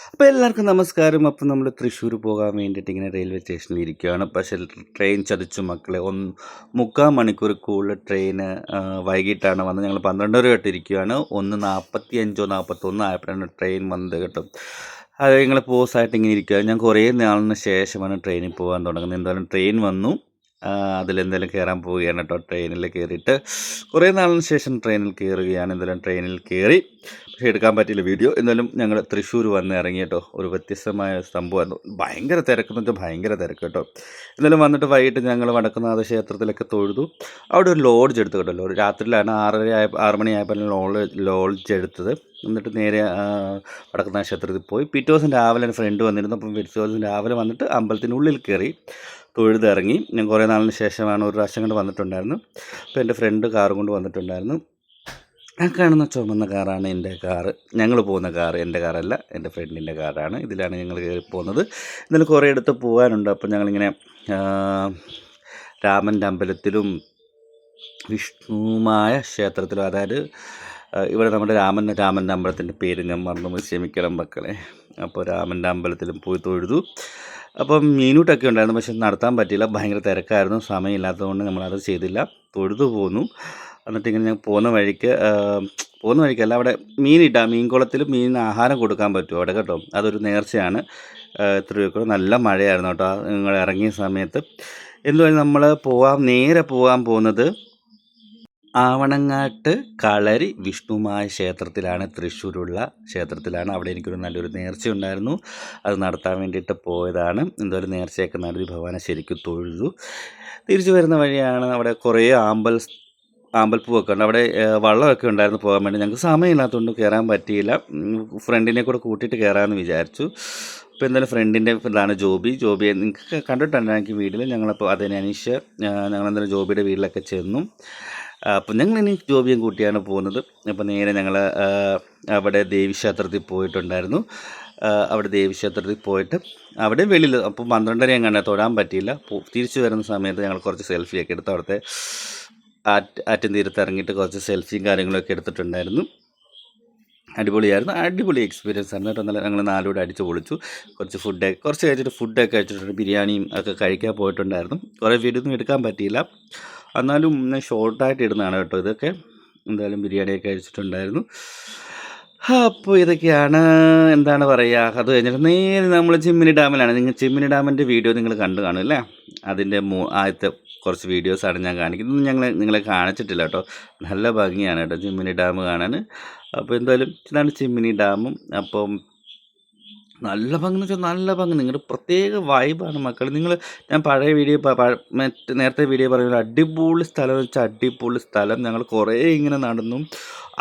അപ്പോൾ എല്ലാവർക്കും നമസ്കാരം. അപ്പം നമ്മൾ തൃശ്ശൂർ പോകാൻ വേണ്ടിയിട്ട് ഇങ്ങനെ റെയിൽവേ സ്റ്റേഷനിൽ ഇരിക്കുകയാണ്. പക്ഷേ ട്രെയിൻ ചതിച്ചു മക്കളെ. 3/4 മണിക്കൂർ കൂടുതൽ ട്രെയിന് വൈകിട്ടാണ് വന്നത്. ഞങ്ങൾ 12:30 തൊട്ട് ഇരിക്കുകയാണ്. 1:45 41 ആയപ്പോഴാണ് ട്രെയിൻ വന്നത് കേട്ടോ. അത് ഞങ്ങൾ പോസായിട്ട് ഇങ്ങനെ ഇരിക്കുക. ഞാൻ കുറേ നാളിന് ശേഷമാണ് ട്രെയിനിൽ പോകാൻ തുടങ്ങുന്നത്. എന്തായാലും ട്രെയിൻ വന്നു. അതിലെന്തായാലും കയറാൻ പോവുകയാണ് കേട്ടോ. ട്രെയിനിൽ കയറിയിട്ട് കുറേ നാളിന് ശേഷം ട്രെയിനിൽ കയറുകയാണ്. എന്തായാലും ട്രെയിനിൽ കയറി, പക്ഷേ എടുക്കാൻ പറ്റിയില്ല വീഡിയോ. എന്നാലും ഞങ്ങൾ തൃശ്ശൂർ വന്ന് ഇറങ്ങി കേട്ടോ. ഒരു വ്യത്യസ്തമായ സംഭവമായിരുന്നു. ഭയങ്കര തിരക്കെന്ന് വെച്ചാൽ ഭയങ്കര തിരക്ക് കേട്ടോ. എന്നാലും വന്നിട്ട് വൈകിട്ട് ഞങ്ങൾ വടക്കുംനാഥ ക്ഷേത്രത്തിലൊക്കെ തൊഴുതു. അവിടെ ഒരു ലോഡ്ജ് എടുത്തു കേട്ടോ. രാത്രിയിലാണ് 6 മണിയായപ്പോൾ ലോഡ്ജ് എടുത്തത്. എന്നിട്ട് നേരെ വടക്കുംനാഥ ക്ഷേത്രത്തിൽ പോയി. പിറ്റേ ദിവസം രാവിലെ ഫ്രണ്ട് വന്നിരുന്നു. അപ്പം പിറ്റേ ദിവസം രാവിലെ വന്നിട്ട് അമ്പലത്തിനുള്ളിൽ കയറി തൊഴുതിറങ്ങി. ഞാൻ കുറേ നാളിന് ശേഷമാണ് ഒരു പ്രാവശ്യം കൊണ്ട് വന്നിട്ടുണ്ടായിരുന്നു. അപ്പോൾ എൻ്റെ ഫ്രണ്ട് കാറും കൊണ്ട് വന്നിട്ടുണ്ടായിരുന്നു. ആ കാണുന്ന ചുമന്ന കാറാണ് എൻ്റെ കാറ്. ഞങ്ങൾ പോകുന്ന കാറ് എൻ്റെ കാറല്ല, എൻ്റെ ഫ്രണ്ടിൻ്റെ കാറാണ്. ഇതിലാണ് ഞങ്ങൾ കയറി പോകുന്നത്. എന്നാലും കുറേ അടുത്ത് പോകാനുണ്ട്. അപ്പോൾ ഞങ്ങളിങ്ങനെ രാമൻ്റെ അമ്പലത്തിലും വിഷ്ണുമായ ക്ഷേത്രത്തിലും, അതായത് ഇവിടെ നമ്മുടെ രാമൻ്റെ അമ്പലത്തിൻ്റെ പേര് ഞാൻ മറന്നു, ക്ഷമിക്കണം മക്കളെ. അപ്പോൾ രാമൻ്റെ അമ്പലത്തിലും പോയി തൊഴുതു. അപ്പം മീനൂട്ടൊക്കെ ഉണ്ടായിരുന്നു, പക്ഷെ നടത്താൻ പറ്റിയില്ല. ഭയങ്കര തിരക്കായിരുന്നു, സമയമില്ലാത്തതുകൊണ്ട് നമ്മളത് ചെയ്തില്ല. തൊഴുതു പോന്നു. എന്നിട്ട് ഇങ്ങനെ ഞാൻ പോകുന്ന വഴിക്കല്ല, അവിടെ മീൻകുളത്തിൽ മീനിന് ആഹാരം കൊടുക്കാൻ പറ്റും അവിടെ കേട്ടോ. അതൊരു നേർച്ചയാണ്. എത്രയൊക്കെ നല്ല മഴയായിരുന്നു കേട്ടോ നിങ്ങൾ ഇറങ്ങിയ സമയത്ത്. എന്തുവായാലും നമ്മൾ നേരെ പോകാൻ പോകുന്നത് ആവണങ്ങാട്ട് കളരി വിഷ്ണുമായ ക്ഷേത്രത്തിലാണ്. തൃശ്ശൂരുള്ള ക്ഷേത്രത്തിലാണ്. അവിടെ എനിക്കൊരു നല്ലൊരു നേർച്ചയുണ്ടായിരുന്നു. അത് നടത്താൻ വേണ്ടിയിട്ട് പോയതാണ്. എന്തായാലും നേർച്ചയൊക്കെ നടത്തി ഭഗവാനെ ശരിക്കും തൊഴുതു. തിരിച്ചു വരുന്ന വഴിയാണ് അവിടെ കുറേ ആമ്പൽപ്പൂവൊക്കെ ഉണ്ട്. അവിടെ വള്ളമൊക്കെ ഉണ്ടായിരുന്നു പോകാൻ വേണ്ടി. ഞങ്ങൾക്ക് സമയമില്ലാത്തതുകൊണ്ട് കയറാൻ പറ്റിയില്ല. ഫ്രണ്ടിനെ കൂടെ കൂട്ടിയിട്ട് കയറാമെന്ന് വിചാരിച്ചു. അപ്പോൾ എന്തായാലും ഫ്രണ്ടിൻ്റെ ഇതാണ് ജോബിയെ നിങ്ങൾക്ക് കണ്ടിട്ടുണ്ട് എനിക്ക് വീട്ടിൽ. ഞങ്ങളപ്പോൾ അതിന് അനീഷ് ഞങ്ങളെന്തായാലും ജോബിയുടെ വീട്ടിലൊക്കെ ചെന്നു. അപ്പം ഞങ്ങളിനി ജോബിയും കൂട്ടിയാണ് പോകുന്നത്. അപ്പോൾ നേരെ ഞങ്ങൾ അവിടെ ദേവീക്ഷേത്രത്തിൽ പോയിട്ടുണ്ടായിരുന്നു. അവിടെ ദേവീക്ഷേത്രത്തിൽ പോയിട്ട് അവിടെ വെളിയിൽ അപ്പോൾ 12:30 എങ്ങാണ്ട് തൊഴാൻ പറ്റിയില്ല. തിരിച്ചു വരുന്ന സമയത്ത് ഞങ്ങൾ കുറച്ച് സെൽഫിയൊക്കെ എടുത്ത് അവിടുത്തെ ആറ്റും തീരത്ത് ഇറങ്ങിയിട്ട് കുറച്ച് സെൽഫിയും കാര്യങ്ങളൊക്കെ എടുത്തിട്ടുണ്ടായിരുന്നു. അടിപൊളിയായിരുന്നു. അടിപൊളി എക്സ്പീരിയൻസ് ആയിരുന്നു കേട്ടോ. നല്ല ഞങ്ങൾ 4 കൂടെ അടിച്ച് പൊളിച്ചു. കുറച്ച് കഴിഞ്ഞിട്ട് ഫുഡൊക്കെ കഴിച്ചിട്ടുണ്ട്. ബിരിയാണിയും ഒക്കെ കഴിക്കാൻ പോയിട്ടുണ്ടായിരുന്നു. കുറേ വീഡിയോ ഒന്നും എടുക്കാൻ പറ്റിയില്ല. എന്നാലും ഷോർട്ടായിട്ട് ഇടുന്നതാണ് കേട്ടോ ഇതൊക്കെ. എന്തായാലും ബിരിയാണിയൊക്കെ കഴിച്ചിട്ടുണ്ടായിരുന്നു. അപ്പോൾ ഇതൊക്കെയാണ് എന്താണ് പറയുക. അത് കഴിഞ്ഞിട്ട് നേരെ നമ്മൾ ചിമ്മിനി ഡാമിലാണ്. ചിമ്മിനി ഡാമിൻ്റെ വീഡിയോ നിങ്ങൾ കണ്ടു കാണും അല്ലേ. അതിൻ്റെ ആദ്യത്തെ കുറച്ച് വീഡിയോസാണ് ഞാൻ കാണിക്കുന്നത്. നിങ്ങളെ കാണിച്ചിട്ടില്ല കേട്ടോ. നല്ല ഭംഗിയാണ് കേട്ടോ ചിമ്മിനി ഡാം കാണാൻ. അപ്പോൾ എന്തായാലും ഇതാണ് ചിമ്മിനി ഡാമും. അപ്പം നല്ല ഭംഗി എന്ന് വെച്ചാൽ നല്ല ഭംഗി. നിങ്ങളുടെ പ്രത്യേക വൈബാണ് മക്കൾ. ഞാൻ പഴയ വീഡിയോ നേരത്തെ വീഡിയോ പറയുന്നത് അടിപൊളി സ്ഥലം എന്ന് വെച്ചാൽ അടിപൊളി സ്ഥലം. ഞങ്ങൾ കുറേ ഇങ്ങനെ നടന്നു.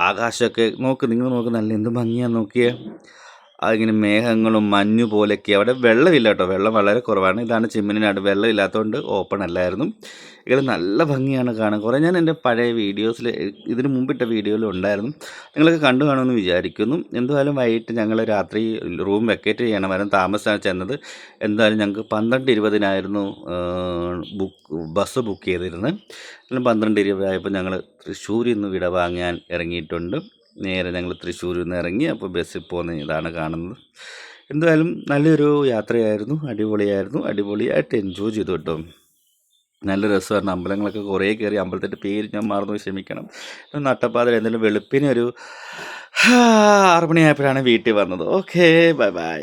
ആകാശമൊക്കെ നിങ്ങൾ നോക്ക് നല്ല എന്ത് ഭംഗിയാന്ന് നോക്കിയേ. അതിങ്ങനെ മേഘങ്ങളും മഞ്ഞു പോലെയൊക്കെ. അവിടെ വെള്ളമില്ല കേട്ടോ, വെള്ളം വളരെ കുറവാണ്. ഇതാണ് ചിമ്മിനിനാട്. വെള്ളം ഇല്ലാത്തതുകൊണ്ട് ഓപ്പൺ അല്ലായിരുന്നു. ഇവിടെ നല്ല ഭംഗിയാണ് കാണാൻ. കുറേ ഞാൻ എൻ്റെ പഴയ വീഡിയോസിൽ ഇതിന് മുമ്പിട്ട വീഡിയോയിലും ഉണ്ടായിരുന്നു. നിങ്ങളൊക്കെ കണ്ടു കാണുമെന്ന് വിചാരിക്കുന്നു. എന്തായാലും വൈകിട്ട് ഞങ്ങൾ രാത്രി റൂം വെക്കേറ്റ് ചെയ്യണമായിരുന്നു. താമസിച്ചാണ് ചെന്നത്. എന്തായാലും ഞങ്ങൾക്ക് 12:20 ബസ് ബുക്ക് ചെയ്തിരുന്നത്. 12:20 ആയപ്പോൾ ഞങ്ങൾ തൃശ്ശൂരിൽ നിന്ന് വിട വാങ്ങാൻ ഇറങ്ങിയിട്ടുണ്ട്. നേരെ ഞങ്ങൾ തൃശ്ശൂരിൽ നിന്ന് ഇറങ്ങി. അപ്പോൾ ബസ്സിൽ പോകുന്ന ഇതാണ് കാണുന്നത്. എന്തായാലും നല്ലൊരു യാത്രയായിരുന്നു. അടിപൊളിയായിട്ട് എൻജോയ് ചെയ്തു കേട്ടോ. നല്ല രസമായിരുന്നു. അമ്പലങ്ങളൊക്കെ കുറേ കയറി. അമ്പലത്തിൻ്റെ പേര് ഞാൻ മറന്നു, ക്ഷമിക്കണം. നട്ടപ്പാതിൽ എന്തായാലും വെളുപ്പിന് ഒരു 6 മണിയായപ്പോഴാണ് വീട്ടിൽ വന്നത്. Okay, by.